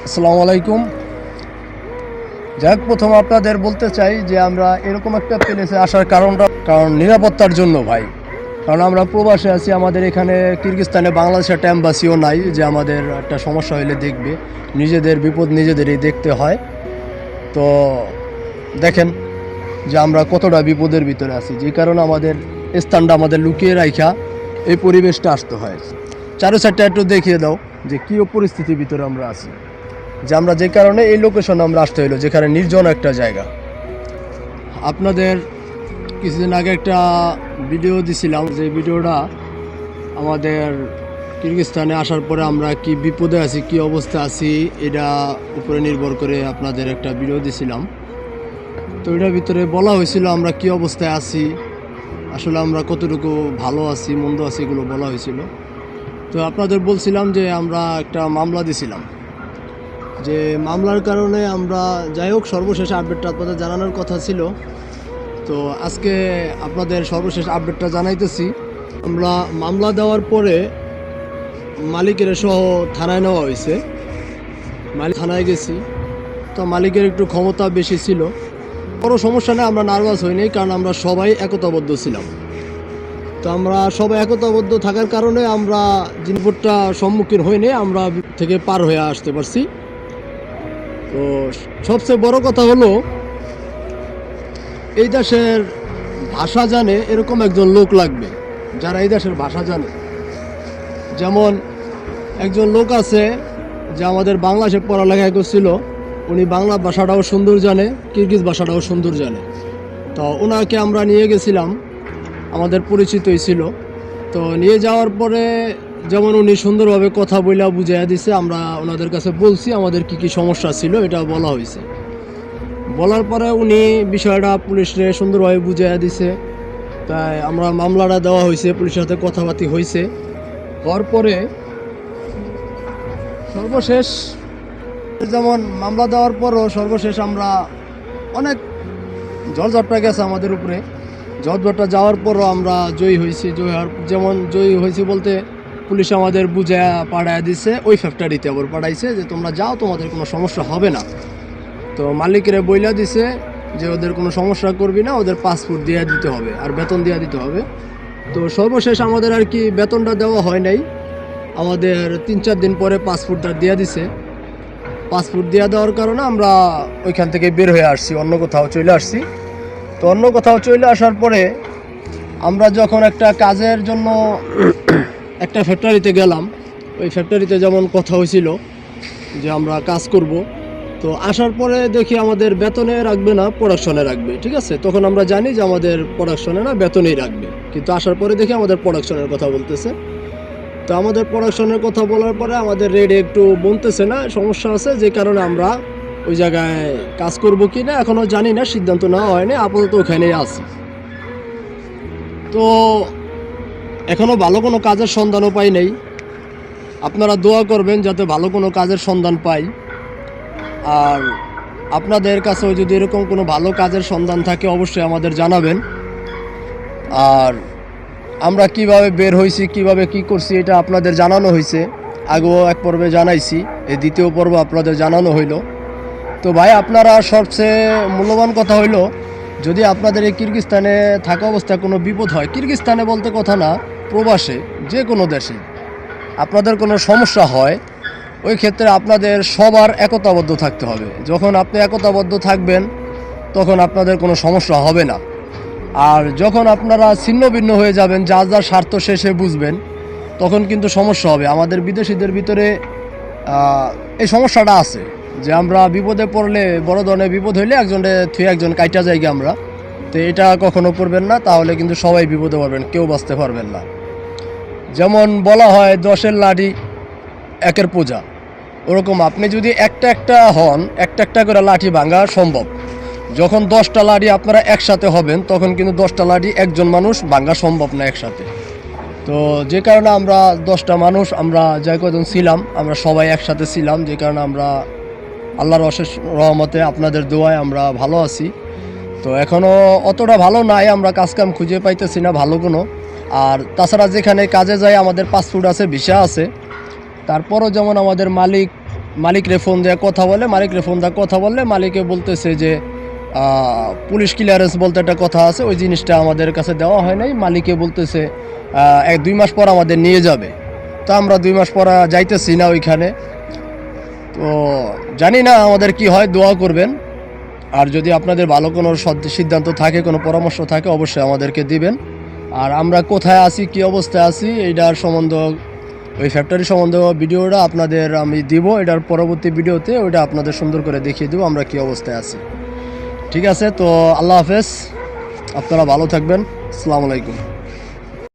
আসসালামু আলাইকুম। যাক, প্রথম আপনাদের বলতে চাই যে আমরা এরকম একটা প্লেসে আসার কারণ নিরাপত্তার জন্য ভাই। কারণ আমরা প্রবাসে আছি, আমাদের এখানে কিরগিজস্তানে বাংলাদেশের একটা এম্বাসিও নাই যে আমাদের একটা সমস্যা হলে দেখবে। নিজেদের বিপদ নিজেদেরই দেখতে হয়। তো দেখেন যে আমরা কতটা বিপদের ভিতরে আছি, যে কারণে আমাদের স্থানটা আমাদের লুকিয়ে রাখা এই পরিবেশটা আসতে হয়। চারো সাইডটা একটু দেখিয়ে দাও যে কী পরিস্থিতির ভিতরে আমরা আছি, যে আমরা যে কারণে এই লোকেশনে আমরা আসতে হইলো, যেখানে নির্জন একটা জায়গা। আপনাদের কিছুদিন আগে একটা ভিডিও দিছিলাম, যে ভিডিওটা আমাদের কিরগিজস্তানে আসার পরে আমরা কি বিপদে আছি, কি অবস্থা আছি, এটা উপরে নির্ভর করে আপনাদের একটা ভিডিও দিছিলাম। তো এটার ভিতরে বলা হয়েছিল আমরা কি অবস্থায় আছি, আসলে আমরা কতটুকু ভালো আছি মন্দ আছি এগুলো বলা হয়েছিল। তো আপনাদের বলছিলাম যে আমরা একটা মামলা দিছিলাম, যে মামলার কারণে আমরা যাই হোক সর্বশেষ আপডেটটা আপনাদের জানানোর কথা ছিল। তো আজকে আপনাদের সর্বশেষ আপডেটটা জানাইতেছি। আমরা মামলা দেওয়ার পরে মালিকের সহ থানায় নেওয়া হয়েছে। মালিক থানায় গেছি, তো মালিকের একটু ক্ষমতা বেশি ছিল। বড় সমস্যা নেই, আমরা নার্ভাস হইনি, কারণ আমরা সবাই একতাবদ্ধ ছিলাম। তো আমরা সবাই একতাবদ্ধ থাকার কারণে আমরা জিনিসটা সম্মুখীন হইনি, আমরা থেকে পার হয়ে আসতে পারছি। তো সবচেয়ে বড় কথা হলো, এই দেশের ভাষা জানে এরকম একজন লোক লাগবে, যারা এই দেশের ভাষা জানে। যেমন একজন লোক আছে যে আমাদের বাংলাদেশে পড়ালেখা করছিল, উনি বাংলা ভাষাটাও সুন্দর জানে, কিরগিজ ভাষাটাও সুন্দর জানে। তো ওনাকে আমরা নিয়ে গেছিলাম, আমাদের পরিচিতই ছিল। তো নিয়ে যাওয়ার পরে যেমন উনি সুন্দরভাবে কথা বইলা বুঝাইয়া দিছে, আমরা ওনাদের কাছে বলছি আমাদের কি কি সমস্যা ছিল, এটা বলা হয়েছে। বলার পরে উনি বিষয়টা পুলিশরে সুন্দরভাবে বুঝাইয়া দিছে। তাই আমরা মামলাটা দেওয়া হয়েছে, পুলিশের সাথে কথাবার্তা হয়েছে। হওয়ার পরে সর্বশেষ, যেমন মামলা দেওয়ার পরও সর্বশেষ আমরা অনেক ঝড়ঝাপটা গেছে আমাদের উপরে। ঝড়ঝাপটা যাওয়ার পরও আমরা জয়ী হয়েছি। যেমন জয়ী হয়েছি বলতে, পুলিশ আমাদের বুঝায়া পাঠায় দিছে ওই ফ্যাক্টরিতে, আবার পাঠাইছে যে তোমরা যাও, তোমাদের কোনো সমস্যা হবে না। তো মালিকেরা বইলা দিছে যে ওদের কোনো সমস্যা করবি না, ওদের পাসপোর্ট দিয়ে দিতে হবে আর বেতন দিয়ে দিতে হবে। তো সর্বশেষ আমাদের আর কি বেতনটা দেওয়া হয় নাই, আমাদের 3-4 দিন পরে পাসপোর্টটা দিয়ে দিছে। পাসপোর্ট দিয়ে দেওয়ার কারণে আমরা ওইখান থেকে বের হয়ে আসছি, অন্য কোথাও চলে আসছি। তো অন্য কোথাও চলে আসার পরে আমরা যখন একটা কাজের জন্য একটা ফ্যাক্টরিতে গেলাম, ওই ফ্যাক্টরিতে যেমন কথা হয়েছিল যে আমরা কাজ করব, তো আসার পরে দেখি আমাদের বেতনে রাখবে না, প্রোডাকশনে রাখবে। ঠিক আছে, তখন আমরা জানি যে আমাদের প্রোডাকশনে না, বেতনেই রাখবে। কিন্তু আসার পরে দেখি আমাদের প্রোডাকশনের কথা বলতেছে। তো আমাদের প্রোডাকশনের কথা বলার পরে আমাদের রেট একটু বলতেছে না, সমস্যা আছে, যে কারণে আমরা ওই জায়গায় কাজ করব কি না এখনও জানি না, সিদ্ধান্ত নেওয়া হয়নি, আপাতত ওখানেই আছি। তো এখনও ভালো কোনো কাজের সন্ধানও পাই নাই। আপনারা দোয়া করবেন যাতে ভালো কোনো কাজের সন্ধান পাই। আর আপনাদের কাছেও যদি এরকম কোনো ভালো কাজের সন্ধান থাকে অবশ্যই আমাদের জানাবেন। আর আমরা কিভাবে বের হয়েছি, কিভাবে কি করছি, এটা আপনাদের জানানো হয়েছে, আগেও এক পর্বে জানাইছি, এই দ্বিতীয় পর্ব আপনাদের জানানো হইল। তো ভাই, আপনারা সবচেয়ে মূল্যবান কথা হইল, যদি আপনাদের এই কিরগিজস্তানে থাকা অবস্থায় কোনো বিপদ হয়, কিরগিজস্তানে বলতে কথা না, প্রবাসে যে কোনো দেশে আপনাদের কোনো সমস্যা হয়, ওই ক্ষেত্রে আপনাদের সবার একতাবদ্ধ থাকতে হবে। যখন আপনি একতাবদ্ধ থাকবেন তখন আপনাদের কোনো সমস্যা হবে না। আর যখন আপনারা ছিন্ন ভিন্ন হয়ে যাবেন, যার যার স্বার্থ শেষে বুঝবেন, তখন কিন্তু সমস্যা হবে। আমাদের বিদেশিদের ভিতরে এই সমস্যাটা আছে যে আমরা বিপদে পড়লে, বড় ধরনের বিপদ হইলে একজনে থুয়ে একজন কাইটা যাইগে আমরা। তো এটা কখনো করবেন না, তাহলে কিন্তু সবাই বিপদে পড়বেন, কেউ বাঁচতে পারবেন না। যেমন বলা হয় 10-এর লাঠি 1-এর পূজা, ওরকম আপনি যদি একটা হন, একটা করে লাঠি ভাঙা সম্ভব। যখন 10টা লাঠি আপনারা একসাথে হবেন, তখন কিন্তু 10টা লাঠি একজন মানুষ ভাঙা সম্ভব না একসাথে। তো যে কারণে আমরা 10টা মানুষ, আমরা যাই কজন ছিলাম, আমরা সবাই একসাথে ছিলাম, যে কারণে আমরা আল্লাহর অশেষ রহমতে আপনাদের দোয়ায় আমরা ভালো আছি। তো এখনও অতটা ভালো নাই, আমরা কাজকাম খুঁজে পাইতেছি না ভালো কোনো। আর তাছাড়া যেখানে কাজে যাই আমাদের পাসপোর্ট আছে, ভিসা আছে, তারপরও যেমন আমাদের মালিকরে ফোন দিয়ে কথা বলে, মালিকে বলতেছে যে পুলিশ ক্লিয়ারেন্স বলতে একটা কথা আছে, ওই জিনিসটা আমাদের কাছে দেওয়া হয় নাই। মালিকে বলতেছে 1-2 মাস পর আমাদের নিয়ে যাবে। তো আমরা 2 মাস পর যাইতেছি না ওইখানে। তো জানি না আমাদের কি হয়, দোয়া করবেন। আর যদি আপনাদের ভালো কোনো সিদ্ধান্ত থাকে, কোনো পরামর্শ থাকে, অবশ্যই আমাদেরকে দিবেন। আর আমরা কোথায় আছি, কি অবস্থায় আছি, এইটার সম্বন্ধে, ওই ফ্যাক্টরি সম্বন্ধে ভিডিওটা আপনাদের আমি দিব। এটার পরবর্তী ভিডিওতে ওইটা আপনাদের সুন্দর করে দেখিয়ে দেবো আমরা কি অবস্থায় আছি। ঠিক আছে, তো আল্লাহ হাফেজ, আপনারা ভালো থাকবেন। আসসালামু আলাইকুম।